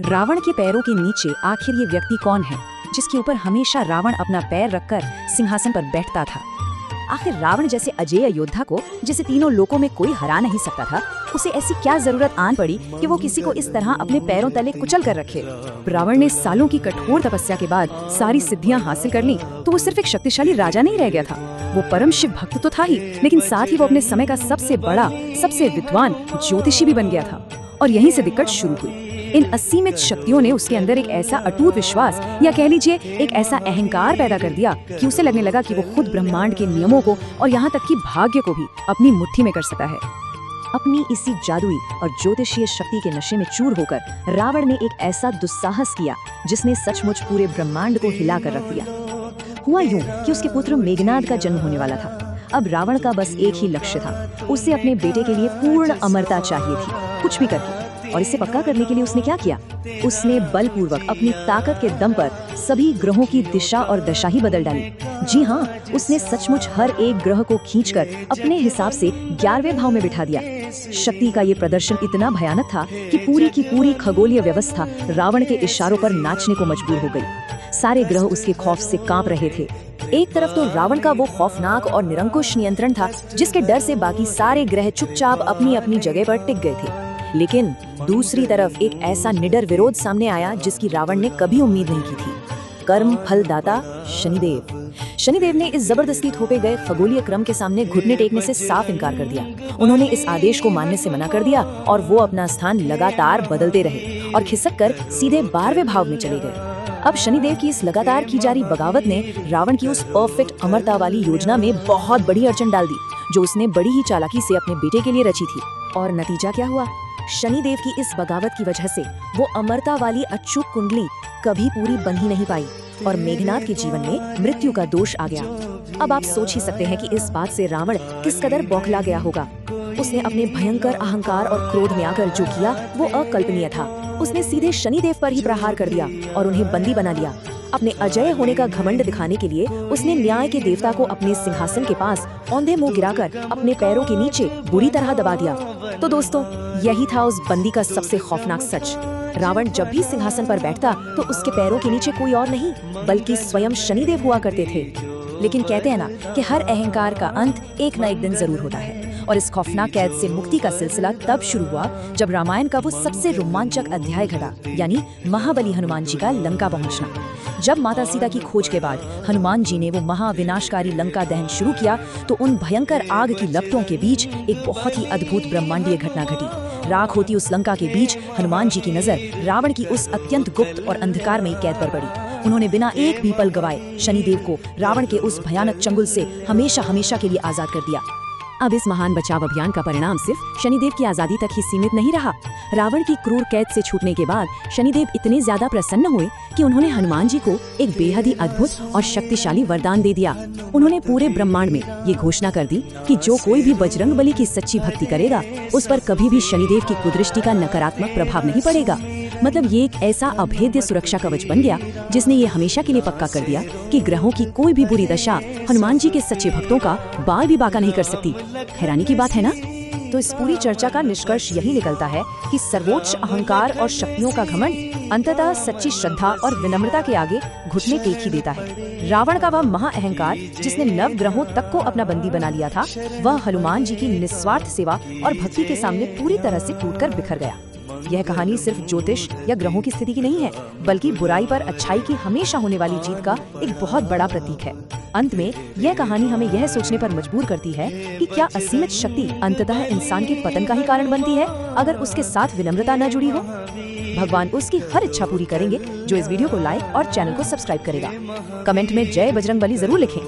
रावण के पैरों के नीचे आखिर ये व्यक्ति कौन है जिसके ऊपर हमेशा रावण अपना पैर रखकर सिंहासन पर बैठता था। आखिर रावण जैसे अजेय योद्धा को, जिसे तीनों लोकों में कोई हरा नहीं सकता था, उसे ऐसी क्या जरूरत आन पड़ी कि वो किसी को इस तरह अपने पैरों तले कुचल कर रखे। रावण ने सालों की कठोर तपस्या के बाद सारी सिद्धियां हासिल कर ली तो वो सिर्फ एक शक्तिशाली राजा नहीं रह गया था, वो परम शिव भक्त तो था ही, लेकिन साथ ही वो अपने समय का सबसे बड़ा, सबसे विद्वान ज्योतिषी भी बन गया था। और यहीं से दिक्कत शुरू हुई। इन असीमित शक्तियों ने उसके अंदर एक ऐसा अटूट विश्वास, या कह लीजिए एक ऐसा अहंकार पैदा कर दिया कि उसे लगने लगा कि वो खुद ब्रह्मांड के नियमों को और यहाँ तक कि भाग्य को भी अपनी मुट्ठी में कर सकता है। अपनी इसी जादुई और ज्योतिषीय शक्ति के नशे में चूर होकर रावण ने एक ऐसा दुस्साहस किया जिसने सचमुच पूरे ब्रह्मांड को हिला कर रख दिया। हुआ यूं कि उसके पुत्र मेघनाद का जन्म होने वाला था। अब रावण का बस एक ही लक्ष्य था, उसे अपने बेटे के लिए पूर्ण अमरता चाहिए थी, कुछ भी करके। और इसे पक्का करने के लिए उसने क्या किया? उसने बलपूर्वक अपनी ताकत के दम पर सभी ग्रहों की दिशा और दशा ही बदल डाली। जी हाँ, उसने सचमुच हर एक ग्रह को खींचकर अपने हिसाब से 11वें भाव में बिठा दिया। शक्ति का ये प्रदर्शन इतना भयानक था कि पूरी की पूरी खगोलीय व्यवस्था रावण के इशारों पर नाचने को मजबूर हो गई। सारे ग्रह उसके खौफ से कांप रहे थे। एक तरफ तो रावण का वो खौफनाक और निरंकुश नियंत्रण था, जिसके डर से बाकी सारे ग्रह चुपचाप अपनी अपनी जगह पर टिक गए थे। लेकिन दूसरी तरफ एक ऐसा निडर विरोध सामने आया जिसकी रावण ने कभी उम्मीद नहीं की थी। कर्म फलदाता शनिदेव। शनिदेव ने इस जबरदस्ती थोपे गए खगोलीय क्रम के सामने घुटने टेकने से साफ इनकार कर दिया। उन्होंने इस आदेश को मानने से मना कर दिया और वो अपना स्थान लगातार बदलते रहे और खिसक कर सीधे 12वें भाव में चले गए। अब शनिदेव की इस लगातार की जा रही बगावत ने रावण की उस परफेक्ट अमरता वाली योजना में बहुत बड़ी अड़चन डाल दी, जो उसने बड़ी ही चालाकी से अपने बेटे के लिए रची थी। और नतीजा क्या हुआ? शनिदेव की इस बगावत की वजह से वो अमरता वाली अचूक कुंडली कभी पूरी बन ही नहीं पाई और मेघनाद के जीवन में मृत्यु का दोष आ गया। अब आप सोच ही सकते हैं कि इस बात से रावण किस कदर बौखला गया होगा। उसने अपने भयंकर अहंकार और क्रोध में आकर जो किया वो अकल्पनीय था। उसने सीधे शनिदेव पर ही प्रहार कर दिया और उन्हें बंदी बना लिया। अपने अजय होने का घमंड दिखाने के लिए उसने न्याय के देवता को अपने सिंहासन के पास औंधे मुंह गिराकर अपने पैरों के नीचे बुरी तरह दबा दिया। तो दोस्तों, यही था उस बंदी का सबसे खौफनाक सच। रावण जब भी सिंहासन पर बैठता तो उसके पैरों के नीचे कोई और नहीं बल्कि स्वयं शनिदेव हुआ करते थे। लेकिन कहते हैं ना कि हर अहंकार का अंत एक न एक दिन जरूर होता है, और इस खौफनाक कैद से मुक्ति का सिलसिला तब शुरू हुआ जब रामायण का वो सबसे रोमांचक अध्याय घटा, यानी महाबली हनुमान जी का लंका पहुंचना। जब माता सीता की खोज के बाद हनुमान जी ने वो महाविनाशकारी लंका दहन शुरू किया तो उन भयंकर आग की लपटों के बीच एक बहुत ही अद्भुत ब्रह्मांडीय घटना घटी। राख होती उस लंका के बीच हनुमान जी की नजर रावण की उस अत्यंत गुप्त और अंधकारमयी कैद पर पड़ी। उन्होंने बिना एक भी पल गवाए शनिदेव को रावण के उस भयानक चंगुल से हमेशा हमेशा के लिए आजाद कर दिया। अब इस महान बचाव अभियान का परिणाम सिर्फ शनिदेव की आजादी तक ही सीमित नहीं रहा। रावण की क्रूर कैद से छूटने के बाद शनिदेव इतने ज्यादा प्रसन्न हुए कि उन्होंने हनुमान जी को एक बेहद ही अद्भुत और शक्तिशाली वरदान दे दिया। उन्होंने पूरे ब्रह्मांड में ये घोषणा कर दी कि जो कोई भी बजरंग बली की सच्ची भक्ति करेगा उस पर कभी भी शनिदेव की कुदृष्टि का नकारात्मक प्रभाव नहीं पड़ेगा। मतलब ये एक ऐसा अभेद्य सुरक्षा कवच बन गया जिसने ये हमेशा के लिए पक्का कर दिया कि ग्रहों की कोई भी बुरी दशा हनुमान जी के सच्चे भक्तों का बाल भी बाका नहीं कर सकती। हैरानी की बात है ना? तो इस पूरी चर्चा का निष्कर्ष यही निकलता है कि सर्वोच्च अहंकार और शक्तियों का घमंड अंततः सच्ची श्रद्धा और विनम्रता के आगे घुटने टेक ही देता है। रावण का वह महा अहंकार जिसने नव ग्रहों तक को अपना बंदी बना लिया था, वह हनुमान जी की निस्वार्थ सेवा और भक्ति के सामने पूरी तरह से टूटकर बिखर गया। यह कहानी सिर्फ ज्योतिष या ग्रहों की स्थिति की नहीं है, बल्कि बुराई पर अच्छाई की हमेशा होने वाली जीत का एक बहुत बड़ा प्रतीक है। अंत में यह कहानी हमें यह सोचने पर मजबूर करती है कि क्या असीमित शक्ति अंततः इंसान के पतन का ही कारण बनती है अगर उसके साथ विनम्रता न जुड़ी हो। भगवान उसकी हर इच्छा पूरी करेंगे जो इस वीडियो को लाइक और चैनल को सब्सक्राइब करेगा। कमेंट में जय बजरंग बली जरूर लिखें।